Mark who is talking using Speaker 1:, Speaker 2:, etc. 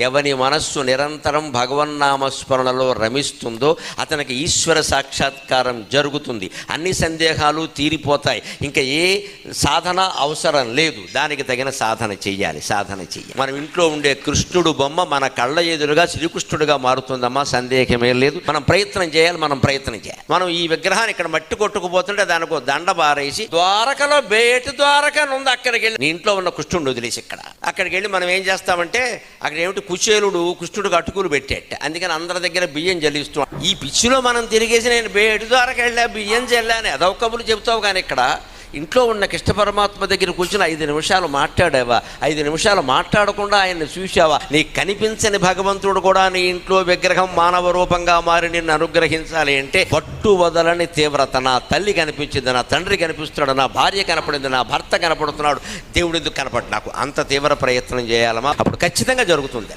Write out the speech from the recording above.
Speaker 1: ఎవని మనస్సు నిరంతరం భగవన్నామస్మరణలో రమిస్తుందో అతనికి ఈశ్వర సాక్షాత్కారం జరుగుతుంది. అన్ని సందేహాలు తీరిపోతాయి. ఇంకా ఏ సాధన అవసరం లేదు. దానికి తగిన సాధన చెయ్యాలి. మనం ఇంట్లో ఉండే కృష్ణుడు బొమ్మ మన కళ్ళ ఎదురుగా శ్రీకృష్ణుడిగా మారుతుందమ్మా, సందేహమే లేదు. మనం ప్రయత్నం చేయాలి. మనం ఈ విగ్రహాన్ని ఇక్కడ మట్టి కొట్టుకుపోతుంటే దానికి దండ బారేసి ద్వారకలో బేటి ద్వారక ఉంది, అక్కడికి వెళ్ళి నీ ఇంట్లో ఉన్న కృష్ణుడిని వదిలేసి అక్కడికి వెళ్ళి మనం ఏం చేస్తామంటే అక్కడ ఏమిటి కుచేలుడు కృష్ణుడికి అటుకులు పెట్టేట, అందుకని అందరి దగ్గర బియ్యం జల్లిస్తున్నాం. ఈ పిచ్చిలో మనం తిరిగేసి నేను బేటి ద్వారాకి వెళ్ళా, బియ్యం చెల్లాని అదొక కబులు చెబుతావు. కానీ ఇక్కడ ఇంట్లో ఉన్న కృష్ణ పరమాత్మ దగ్గర కూర్చుని 5 నిమిషాలు మాట్లాడావా, 5 నిమిషాలు మాట్లాడకుండా ఆయన్ని చూసావా, నీకు కనిపించని భగవంతుడు కూడా నీ ఇంట్లో విగ్రహం మానవ రూపంగా మారి నిన్ను అనుగ్రహించాలి అంటే పట్టు వదలని తీవ్రత. నా తల్లి కనిపించింది, నా తండ్రి కనిపిస్తున్నాడు, నా భార్య కనపడింది, నా భర్త కనపడుతున్నాడు, దేవుడు ఎందుకు కనపడు నాకు, అంత తీవ్ర ప్రయత్నం చేయాలమ్మా, అప్పుడు ఖచ్చితంగా జరుగుతుంది.